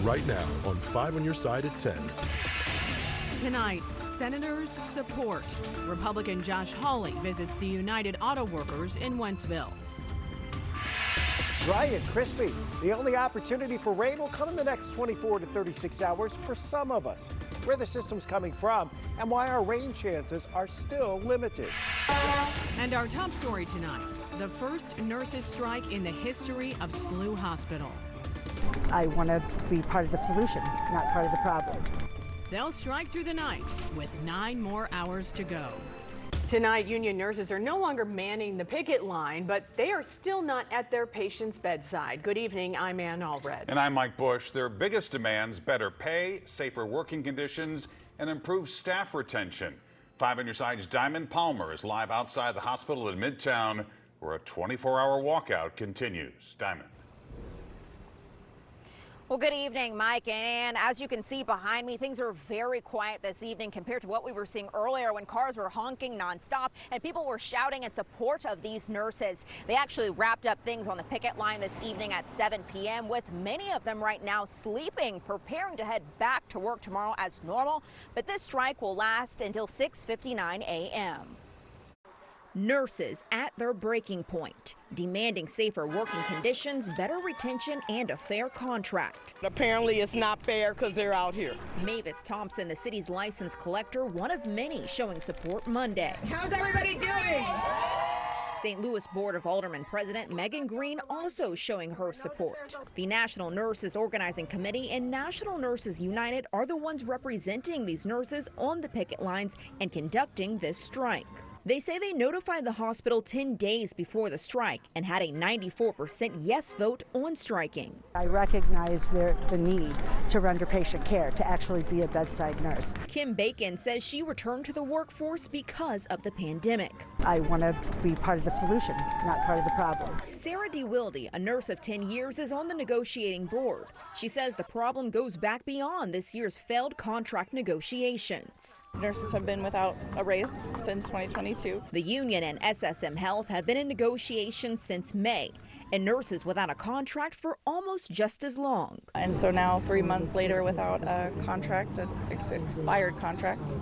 right now on 5 on Your Side at 10. Tonight, senators support. Republican Josh Hawley visits the United Auto Workers in Wentzville. Dry and crispy. The only opportunity for rain will come in the next 24 to 36 hours for some of us. Where the system's coming from and why our rain chances are still limited. And our top story tonight, the first nurses' strike in the history of SLU Hospital. I want to be part of the solution, not part of the problem. They'll strike through the night with 9 more hours to go. Tonight, union nurses are no longer manning the picket line, but they are still not at their patient's bedside. Good evening, I'm Ann Allred. And I'm Mike Bush. Their biggest demands: better pay, safer working conditions, and improved staff retention. 5 on Your Side's Diamond Palmer is live outside the hospital in Midtown, where a 24-hour walkout continues. Diamond. Well, good evening, Mike. And as you can see behind me, things are very quiet this evening compared to what we were seeing earlier when cars were honking nonstop and people were shouting in support of these nurses. They actually wrapped up things on the picket line this evening at 7 p.m. with many of them right now sleeping, preparing to head back to work tomorrow as normal. But this strike will last until 6:59 a.m. Nurses at their breaking point, demanding safer working conditions, better retention, and a fair contract. Apparently it's not fair because they're out here. Mavis Thompson, the city's license collector, one of many showing support Monday. How's everybody doing? St. Louis Board of Aldermen President Megan Green also showing her support. The National Nurses Organizing Committee and National Nurses United are the ones representing these nurses on the picket lines and conducting this strike. They say they notified the hospital 10 days before the strike and had a 94% yes vote on striking. I recognize the need to render patient care, to actually be a bedside nurse. Kim Bacon says she returned to the workforce because of the pandemic. I want to be part of the solution, not part of the problem. Sarah DeWilde, a nurse of 10 years, is on the negotiating board. She says the problem goes back beyond this year's failed contract negotiations. Nurses have been without a raise since 2022. The union and SSM Health have been in negotiations since May, and nurses without a contract for almost just as long. And so now, 3 months later, without a contract, an expired contract,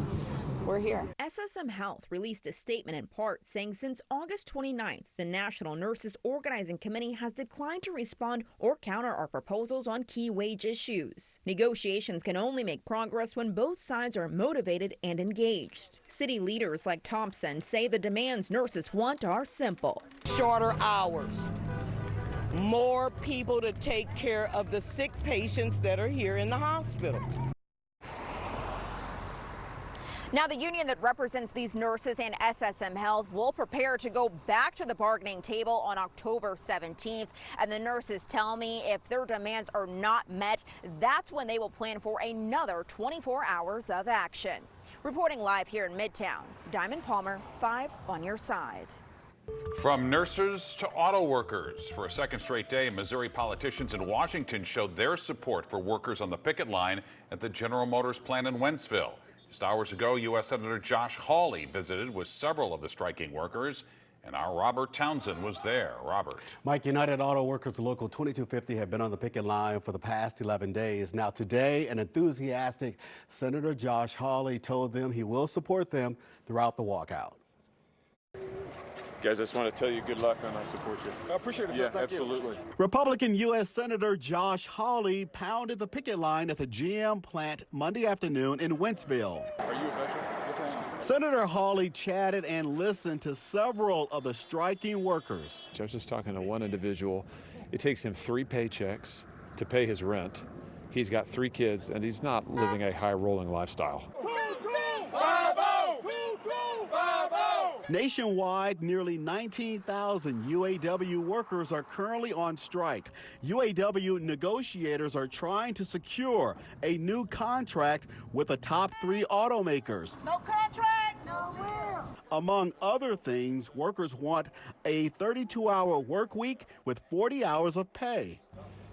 we're here. SSM Health released a statement in part saying since August 29th, the National Nurses Organizing Committee has declined to respond or counter our proposals on key wage issues. Negotiations can only make progress when both sides are motivated and engaged. City leaders like Thompson say the demands nurses want are simple. Shorter hours, more people to take care of the sick patients that are here in the hospital. Now, the union that represents these nurses and SSM Health will prepare to go back to the bargaining table on October 17th. And the nurses tell me if their demands are not met, that's when they will plan for another 24 hours of action. Reporting live here in Midtown, Diamond Palmer, 5 on Your Side. From nurses to auto workers. For a second straight day, Missouri politicians in Washington showed their support for workers on the picket line at the General Motors plant in Wentzville. Just hours ago, U.S. Senator Josh Hawley visited with several of the striking workers, and our Robert Townsend was there. Robert. Mike, United Auto Workers Local 2250 have been on the picket line for the past 11 days. Now today, an enthusiastic Senator Josh Hawley told them he will support them throughout the walkout. Guys, I just want to tell you good luck and I support you. I appreciate it, sir. Yeah, Thank absolutely. You. Republican U.S. Senator Josh Hawley pounded the picket line at the GM plant Monday afternoon in Wentzville. Are you a veteran? Yes, I am. Senator Hawley chatted and listened to several of the striking workers. I was just talking to one individual. It takes him 3 paychecks to pay his rent. He's got 3 kids, and he's not living a high-rolling lifestyle. Nationwide, nearly 19,000 UAW workers are currently on strike. UAW negotiators are trying to secure a new contract with the top 3 automakers. No contract, no will. Among other things, workers want a 32-hour work week with 40 hours of pay.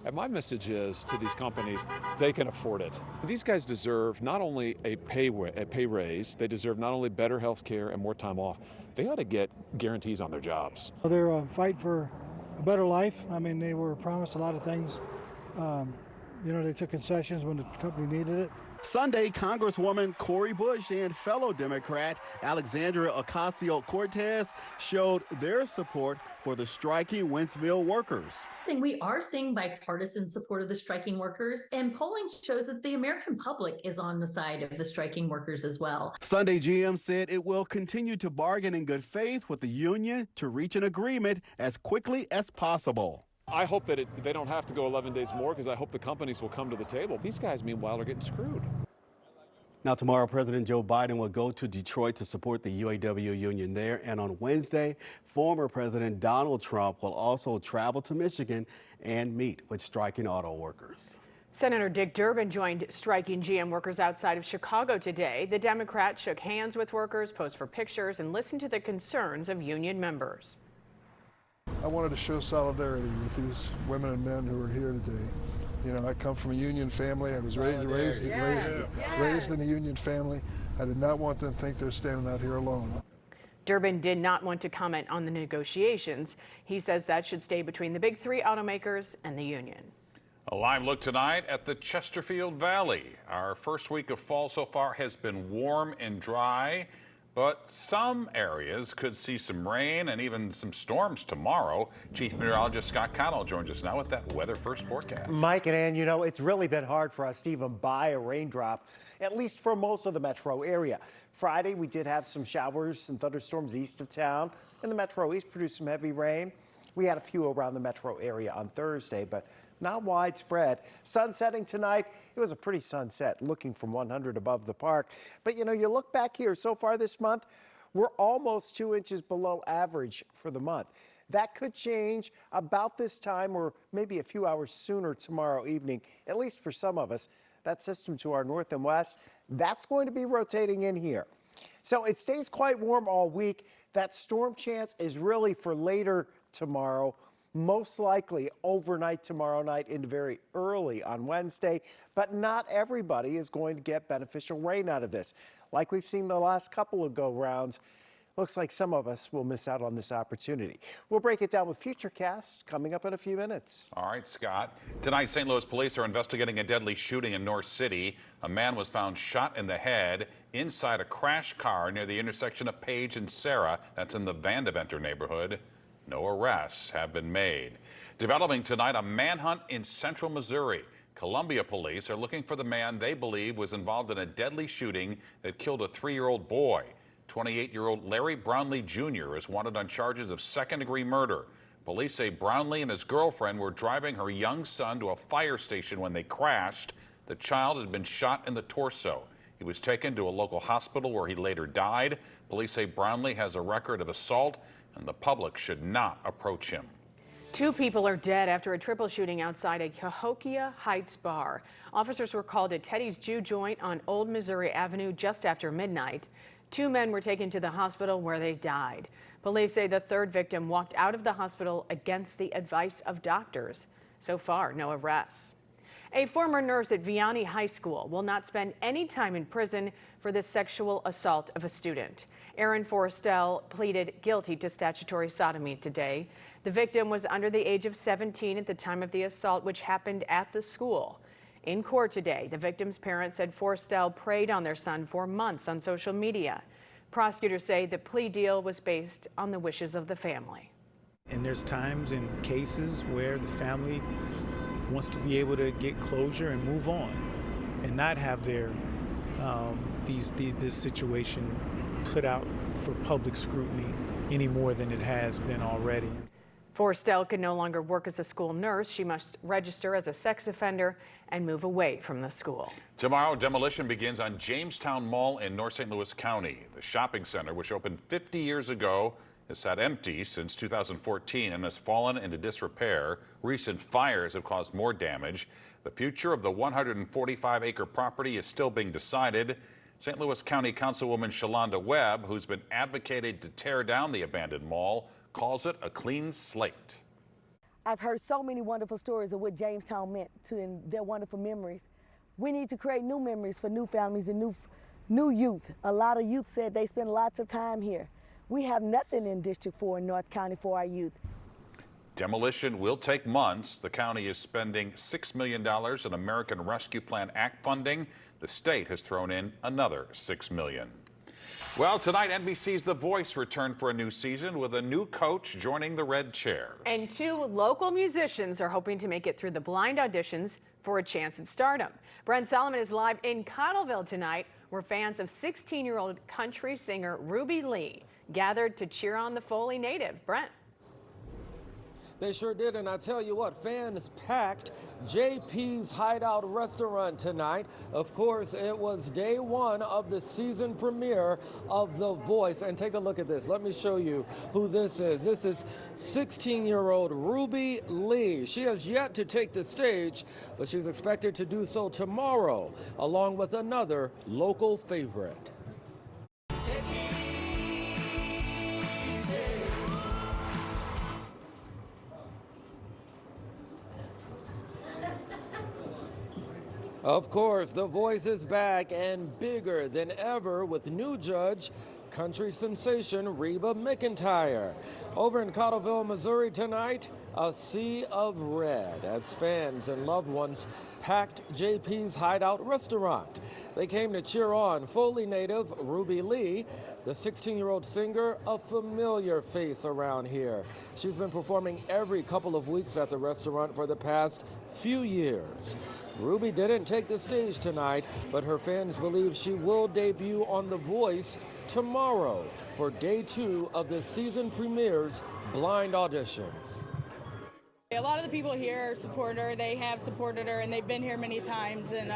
And my message is to these companies, they can afford it. These guys deserve not only a pay raise, they deserve not only better health care and more time off, they ought to get guarantees on their jobs. They're fighting for a better life. I mean, they were promised a lot of things They took concessions when the company needed it. Sunday, Congresswoman Cori Bush and fellow Democrat Alexandria Ocasio-Cortez showed their support for the striking Wentzville workers. We are seeing bipartisan support of the striking workers, and polling shows that the American public is on the side of the striking workers as well. Sunday, GM said it will continue to bargain in good faith with the union to reach an agreement as quickly as possible. I hope that they don't have to go 11 days more, because I hope the companies will come to the table. These guys, meanwhile, are getting screwed. Now, tomorrow, President Joe Biden will go to Detroit to support the UAW union there. And on Wednesday, former President Donald Trump will also travel to Michigan and meet with striking auto workers. Senator Dick Durbin joined striking GM workers outside of Chicago today. The Democrat shook hands with workers, posed for pictures, and listened to the concerns of union members. I wanted to show solidarity with these women and men who are here today. I come from a union family. I was raised in a union family. I did not want them to think they're standing out here alone. Durbin did not want to comment on the negotiations. He says that should stay between the big three automakers and the union. A live look tonight at the Chesterfield Valley. Our first week of fall so far has been warm and dry, but some areas could see some rain and even some storms tomorrow. Chief Meteorologist Scott Connell joins us now with that weather first forecast. Mike and Ann, it's really been hard for us to even buy a raindrop, at least for most of the metro area. Friday, we did have some showers and thunderstorms east of town, and the metro east produced some heavy rain. We had a few around the metro area on Thursday, but not widespread. Sun setting tonight. It was a pretty sunset, looking from 100 above the park. But you look back here so far this month, we're almost 2 inches below average for the month. That could change about this time or maybe a few hours sooner tomorrow evening, at least for some of us. That system to our north and west, that's going to be rotating in here. So it stays quite warm all week. That storm chance is really for later tomorrow. Most likely overnight tomorrow night into very early on Wednesday, but not everybody is going to get beneficial rain out of this. Like we've seen the last couple of go-rounds, looks like some of us will miss out on this opportunity. We'll break it down with Futurecast coming up in a few minutes. All right, Scott. Tonight, St. Louis police are investigating a deadly shooting in North City. A man was found shot in the head inside a crashed car near the intersection of Page and Sarah. That's in the Vandeventer neighborhood. No arrests have been made. Developing tonight, a manhunt in central Missouri. Columbia police are looking for the man they believe was involved in a deadly shooting that killed a 3-year-old boy. 28-year-old Larry Brownlee Jr. is wanted on charges of second-degree murder. Police say Brownlee and his girlfriend were driving her young son to a fire station when they crashed. The child had been shot in the torso. He was taken to a local hospital where he later died. Police say Brownlee has a record of assault, and the public should not approach him. 2 people are dead after a triple shooting outside a Cahokia Heights bar. Officers were called to Teddy's Jew Joint on Old Missouri Avenue just after midnight. 2 men were taken to the hospital where they died. Police say the 3rd victim walked out of the hospital against the advice of doctors. So far, no arrests. A former nurse at Vianney High School will not spend any time in prison for the sexual assault of a student. Erin Forrestel pleaded guilty to statutory sodomy today. The victim was under the age of 17 at the time of the assault, which happened at the school. In court today, the victim's parents said Forrestel preyed on their son for months on social media. Prosecutors say the plea deal was based on the wishes of the family. And there's times and cases where the family wants to be able to get closure and move on and not have their this situation put out for public scrutiny any more than it has been already. Forrestel can no longer work as a school nurse. She must register as a sex offender and move away from the school. Tomorrow, demolition begins on Jamestown Mall in North St. Louis County. The shopping center, which opened 50 years ago, has sat empty since 2014 and has fallen into disrepair. Recent fires have caused more damage. The future of the 145-acre property is still being decided. St. Louis County Councilwoman Shalonda Webb, who's been advocating to tear down the abandoned mall, calls it a clean slate. I've heard so many wonderful stories of what Jamestown meant to and their wonderful memories. We need to create new memories for new families and new youth. A lot of youth said they spend lots of time here. We have nothing in District 4 in North County for our youth. Demolition will take months. The county is spending $6 million in American Rescue Plan Act funding. The state has thrown in another $6 million. Well, tonight, NBC's The Voice returned for a new season with a new coach joining the red chairs. And 2 local musicians are hoping to make it through the blind auditions for a chance at stardom. Brent Solomon is live in Cottleville tonight, where fans of 16-year-old country singer Ruby Lee gathered to cheer on the Foley native. Brent. They sure did, and I tell you what, fans packed JP's Hideout restaurant tonight. Of course, it was day 1 of the season premiere of The Voice. And take a look at this. Let me show you who this is. This is 16-year-old Ruby Lee. She has yet to take the stage, but she's expected to do so tomorrow, along with another local favorite. Of course, The Voice is back and bigger than ever with new judge, country sensation Reba McEntire. Over in Cottleville, Missouri tonight, a sea of red as fans and loved ones packed JP's Hideout restaurant. They came to cheer on Foley native Ruby Lee, the 16-year-old singer, a familiar face around here. She's been performing every couple of weeks at the restaurant for the past few years. Ruby didn't take the stage tonight, but her fans believe she will debut on The Voice tomorrow for day 2 of the season premiere's blind auditions. A lot of the people here support her. They have supported her, and they've been here many times, and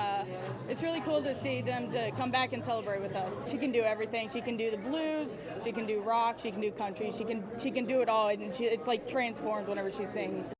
it's really cool to see them to come back and celebrate with us. She can do everything. She can do the blues, she can do rock, she can do country, she can do it all, and it's like transformed whenever she sings.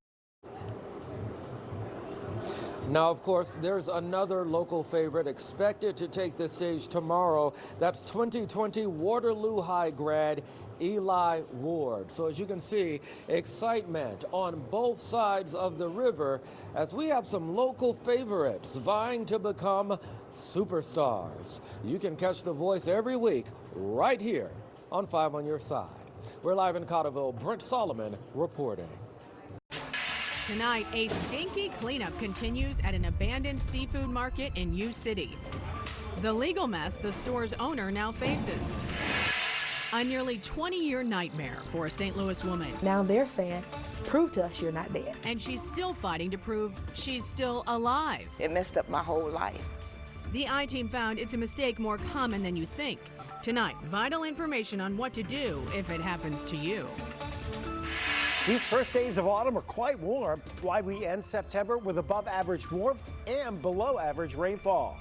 Now, of course, there's another local favorite expected to take the stage tomorrow. That's 2020 Waterloo High grad Eli Ward. So as you can see, excitement on both sides of the river as we have some local favorites vying to become superstars. You can catch The Voice every week right here on 5 on Your Side. We're live in Cottleville. Brent Solomon reporting. Tonight, a stinky cleanup continues at an abandoned seafood market in U City. The legal mess the store's owner now faces. A nearly 20-year nightmare for a St. Louis woman. Now they're saying, prove to us you're not dead. And she's still fighting to prove she's still alive. It messed up my whole life. The I-Team found it's a mistake more common than you think. Tonight, vital information on what to do if it happens to you. These first days of autumn are quite warm. Why we end September with above average warmth and below average rainfall.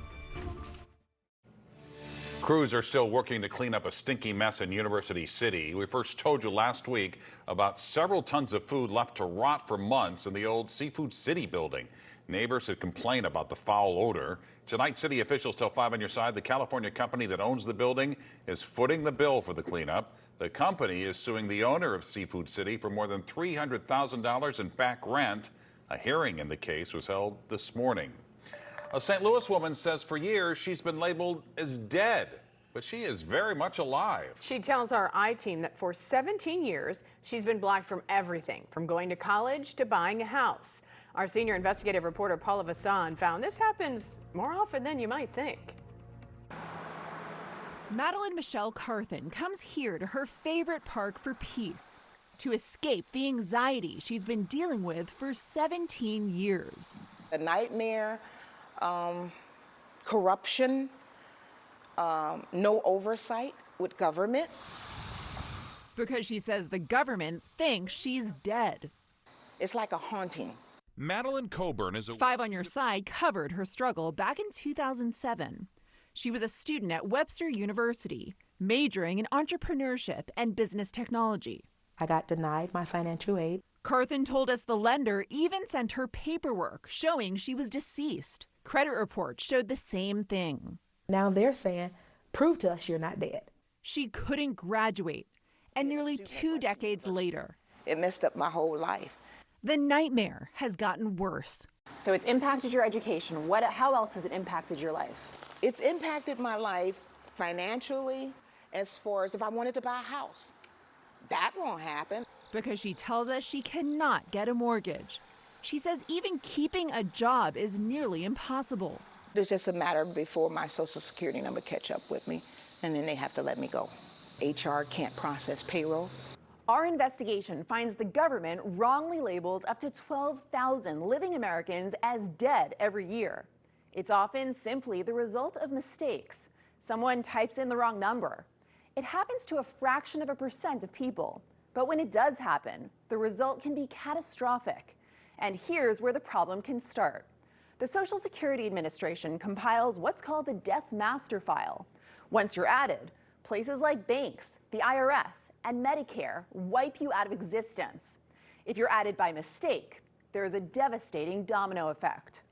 Crews are still working to clean up a stinky mess in University City. We first told you last week about several tons of food left to rot for months in the old Seafood City building. Neighbors had complained about the foul odor. Tonight, city officials tell 5 on Your Side the California company that owns the building is footing the bill for the cleanup. The company is suing the owner of Seafood City for more than $300,000 in back rent. A hearing in the case was held this morning. A St. Louis woman says for years she's been labeled as dead, but she is very much alive. She tells our I-Team that for 17 years, she's been blocked from everything, from going to college to buying a house. Our senior investigative reporter Paula Vassan found this happens more often than you might think. Madeline Michelle Carthen comes here to her favorite park for peace, to escape the anxiety she's been dealing with for 17 years. A nightmare, corruption, no oversight with government. Because she says the government thinks she's dead. It's like a haunting. Madeline Coburn is a 5 on Your Side covered her struggle back in 2007. She was a student at Webster University, majoring in entrepreneurship and business technology. I got denied my financial aid. Carthen told us the lender even sent her paperwork showing she was deceased. Credit reports showed the same thing. Now they're saying, prove to us you're not dead. She couldn't graduate, and nearly 2 decades later, it messed up my whole life. The nightmare has gotten worse. So it's impacted your education. How else has it impacted your life? It's impacted my life financially, as far as if I wanted to buy a house. That won't happen. because she tells us she cannot get a mortgage. She says even keeping a job is nearly impossible. It's just a matter before my Social Security number catch up with me, and then they have to let me go. HR can't process payroll. Our investigation finds the government wrongly labels up to 12,000 living Americans as dead every year. It's often simply the result of mistakes. Someone types in the wrong number. It happens to a fraction of a percent of people. But when it does happen, the result can be catastrophic. And here's where the problem can start. The Social Security Administration compiles what's called the Death Master File. Once you're added, places like banks, the IRS, and Medicare wipe you out of existence. If you're added by mistake, there is a devastating domino effect.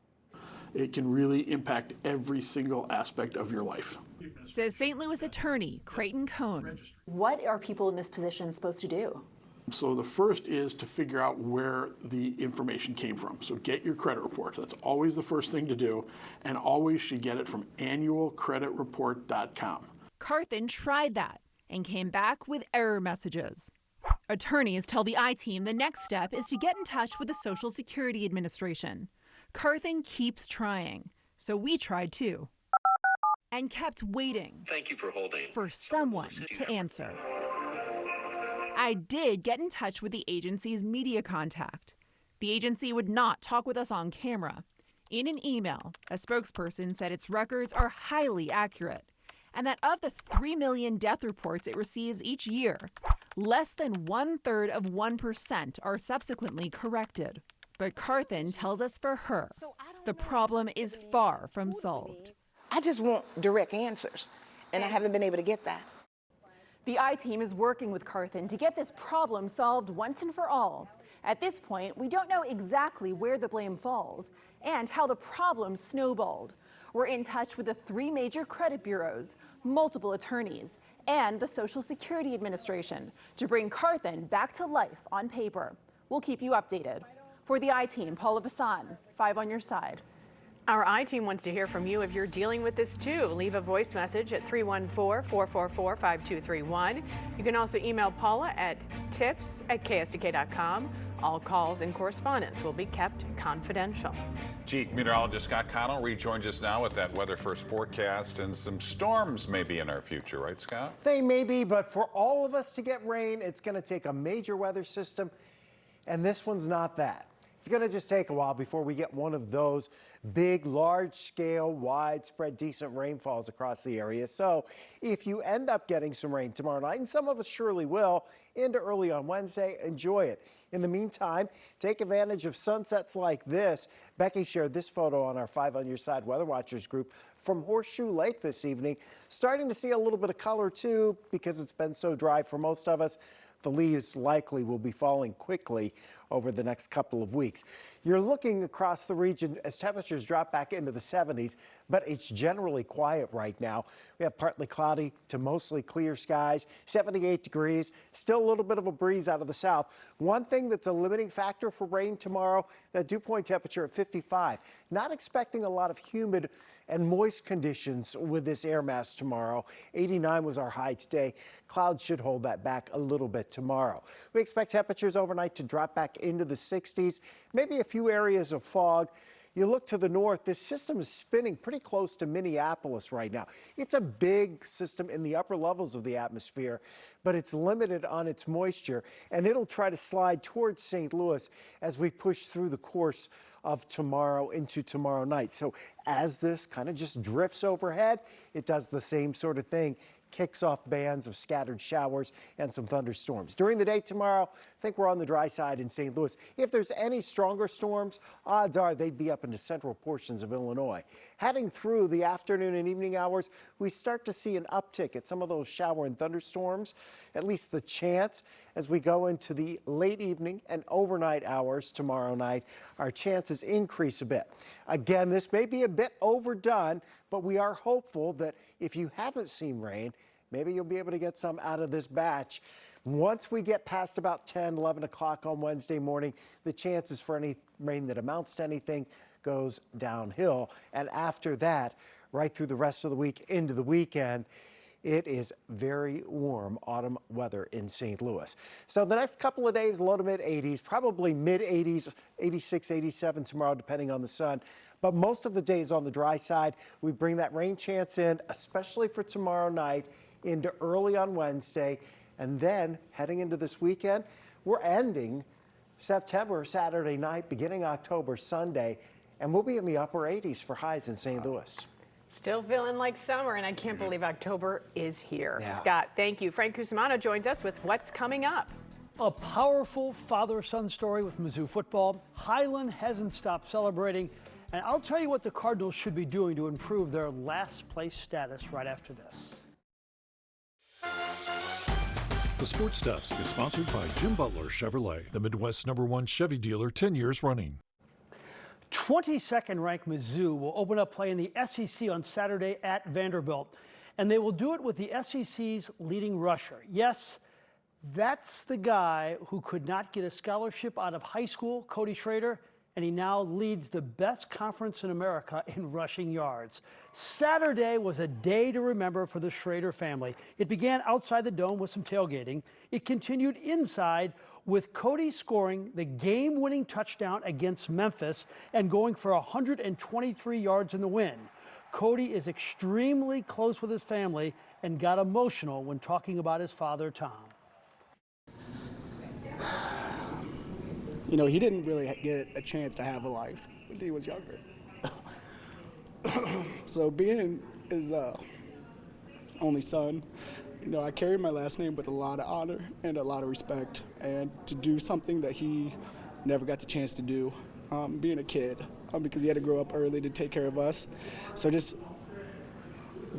It can really impact every single aspect of your life. Says St. Louis attorney Creighton Cohn. What are people in this position supposed to do? So the first is to figure out where the information came from. So get your credit report. That's always the first thing to do. And always should get it from annualcreditreport.com. Carthen tried that and came back with error messages. Attorneys tell the I-Team the next step is to get in touch with the Social Security Administration. Carthen keeps trying, so we tried too. And kept waiting. Thank you for holding. For someone to answer. I did get in touch with the agency's media contact. The agency would not talk with us on camera. In an email, a spokesperson said its records are highly accurate and that of the 3 million death reports it receives each year, less than 1/3 of 1% are subsequently corrected. But Carthen tells us for her, the problem is far from solved. I just want direct answers, and I haven't been able to get that. The I-Team is working with Carthen to get this problem solved once and for all. At this point, we don't know exactly where the blame falls and how the problem snowballed. We're in touch with the 3 major credit bureaus, multiple attorneys, and the Social Security Administration to bring Carthen back to life on paper. We'll keep you updated. For the I-Team, Paula Vasan, 5 on your side. Our I-Team wants to hear from you if you're dealing with this too. Leave a voice message at 314-444-5231. You can also email Paula at tips@ksdk.com. All calls and correspondence will be kept confidential. Chief Meteorologist Scott Connell rejoins us now with that weather first forecast, and some storms may be in our future, right, Scott? They may be, but for all of us to get rain, it's going to take a major weather system, and this one's not that. It's going to just take a while before we get one of those big, large-scale, widespread, decent rainfalls across the area. So if you end up getting some rain tomorrow night, and some of us surely will, into early on Wednesday, enjoy it. In the meantime, take advantage of sunsets like this. Becky shared this photo on our 5 on Your Side Weather Watchers group from Horseshoe Lake this evening. Starting to see a little bit of color, too, because it's been so dry for most of us. The leaves likely will be falling quickly over the next couple of weeks. You're looking across the region as temperatures drop back into the 70s, but it's generally quiet right now. We have partly cloudy to mostly clear skies, 78 degrees, still a little bit of a breeze out of the south. One thing that's a limiting factor for rain tomorrow, that dew point temperature at 55. Not expecting a lot of humid and moist conditions with this air mass tomorrow. 89 was our high today. Clouds should hold that back a little bit tomorrow. We expect temperatures overnight to drop back into the 60s, maybe a few areas of fog. You look to the north, this system is spinning pretty close to Minneapolis right now. It's a big system in the upper levels of the atmosphere, but it's limited on its moisture, and it'll try to slide towards St. Louis as we push through the course of tomorrow into tomorrow night. So as this kind of just drifts overhead, it does the same sort of thing. Kicks off bands of scattered showers and some thunderstorms. During the day tomorrow, I think we're on the dry side in St. Louis. If there's any stronger storms, odds are they'd be up into central portions of Illinois. Heading through the afternoon and evening hours, we start to see an uptick at some of those shower and thunderstorms, at least the chance. As we go into the late evening and overnight hours tomorrow night, our chances increase a bit. Again, this may be a bit overdone, but we are hopeful that if you haven't seen rain, maybe you'll be able to get some out of this batch. Once we get past about 10, 11 o'clock on Wednesday morning, the chances for any rain that amounts to anything goes downhill. And after that, right through the rest of the week into the weekend, It is very warm autumn weather in St. Louis. So the next couple of days, low to mid 80s, probably mid 80s, 86, 87 tomorrow, depending on the sun. But most of the days on the dry side, we bring that rain chance in, especially for tomorrow night into early on Wednesday. And then heading into this weekend, we're ending September, Saturday night, beginning October, Sunday, and we'll be in the upper 80s for highs in St. Louis. Still feeling like summer, and I can't believe October is here. Yeah. Scott, thank you. Frank Cusimano joins us with what's coming up. A powerful father-son story with Mizzou football. Highland hasn't stopped celebrating, and I'll tell you what the Cardinals should be doing to improve their last place status right after this. The Sports Desk is sponsored by Jim Butler Chevrolet, the Midwest's #1 Chevy dealer 10 years running. 22nd ranked Mizzou will open up play in the SEC on Saturday at Vanderbilt, and they will do it with the SEC's leading rusher. Yes, that's the guy who could not get a scholarship out of high school, Cody Schrader, and he now leads the best conference in America in rushing yards. Saturday was a day to remember for the Schrader family. It began outside the Dome with some tailgating. It continued inside with Cody scoring the game-winning touchdown against Memphis and going for 123 yards in the win. Cody is extremely close with his family and got emotional when talking about his father, Tom. You know, he didn't really get a chance to have a life when he was younger. So being his only son, you know, I carry my last name with a lot of honor and a lot of respect, and to do something that he never got the chance to do, being a kid, because he had to grow up early to take care of us. So just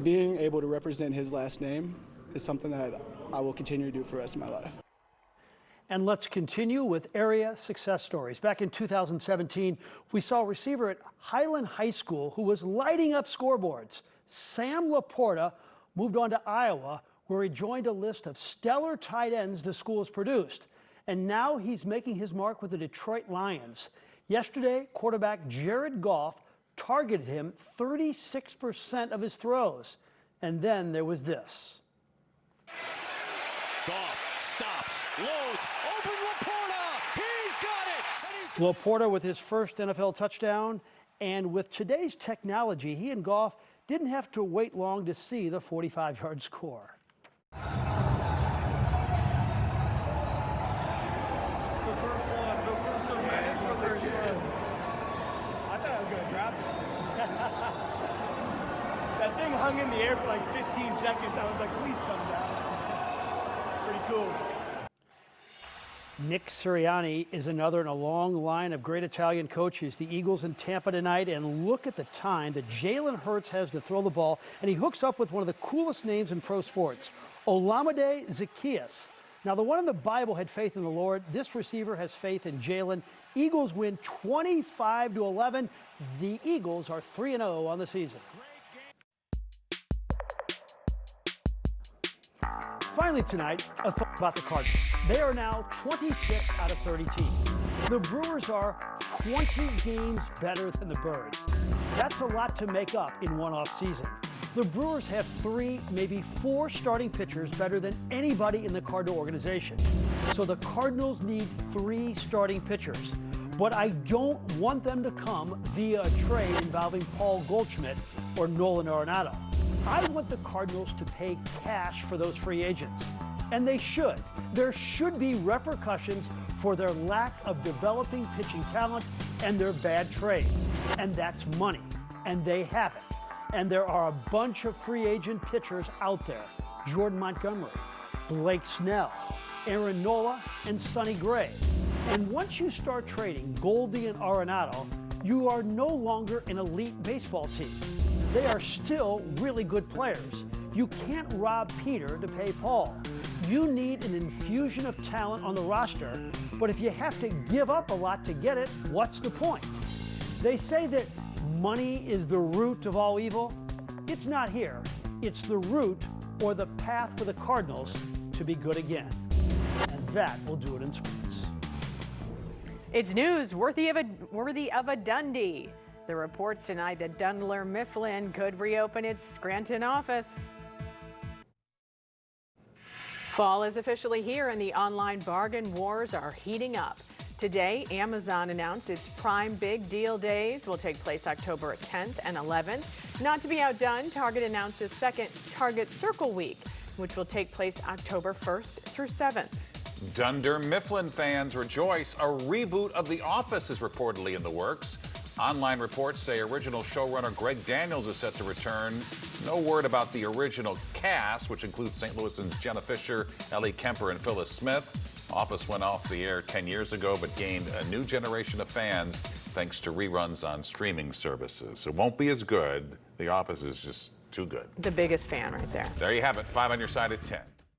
being able to represent his last name is something that I will continue to do for the rest of my life. And let's continue with area success stories. Back in 2017, we saw a receiver at Highland High School who was lighting up scoreboards. Sam Laporta moved on to Iowa, where he joined a list of stellar tight ends the school has produced. And now he's making his mark with the Detroit Lions. Yesterday, quarterback Jared Goff targeted him 36% of his throws. And then there was this. Goff stops, loads, open Laporta, he's got it! Laporta with his first NFL touchdown, and with today's technology, he and Goff didn't have to wait long to see the 45-yard score. The first one. I thought I was going to drop it. That thing hung in the air for like 15 seconds. I was like, please come down. Pretty cool. Nick Sirianni is another in a long line of great Italian coaches. The Eagles in Tampa tonight, and look at the time that Jalen Hurts has to throw the ball, and he hooks up with one of the coolest names in pro sports, Olamide Zaccheaus. Now, the one in the Bible had faith in the Lord. This receiver has faith in Jalen. Eagles win 25-11. The Eagles are 3-0 on the season. Finally tonight, a thought about the Cardinals. They are now 26 out of 30 teams. The Brewers are 20 games better than the Birds. That's a lot to make up in one off season. The Brewers have 3, maybe 4 starting pitchers better than anybody in the Cardinal organization. So the Cardinals need 3 starting pitchers. But I don't want them to come via a trade involving Paul Goldschmidt or Nolan Arenado. I want the Cardinals to pay cash for those free agents. And they should. There should be repercussions for their lack of developing pitching talent and their bad trades. And that's money. And they have it. And there are a bunch of free agent pitchers out there. Jordan Montgomery, Blake Snell, Aaron Nola, and Sonny Gray. And once you start trading Goldie and Arenado, you are no longer an elite baseball team. They are still really good players. You can't rob Peter to pay Paul. You need an infusion of talent on the roster, but if you have to give up a lot to get it, what's the point? They say that money is the root of all evil. It's not here. It's the root or the path for the Cardinals to be good again. And that will do it in sports. It's news worthy of a Dundee. The reports tonight that Dunder Mifflin could reopen its Scranton office. Fall is officially here and the online bargain wars are heating up. Today, Amazon announced its Prime Big Deal Days will take place October 10th and 11th. Not to be outdone, Target announced its second Target Circle Week, which will take place October 1st through 7th. Dunder Mifflin fans rejoice. A reboot of The Office is reportedly in the works. Online reports say original showrunner Greg Daniels is set to return. No word about the original cast, which includes St. Louisans Jenna Fisher, Ellie Kemper, and Phyllis Smith. Office went off the air 10 years ago, but gained a new generation of fans thanks to reruns on streaming services. It won't be as good. The Office is just too good. The biggest fan right there. There you have it. 5 on your side at 10.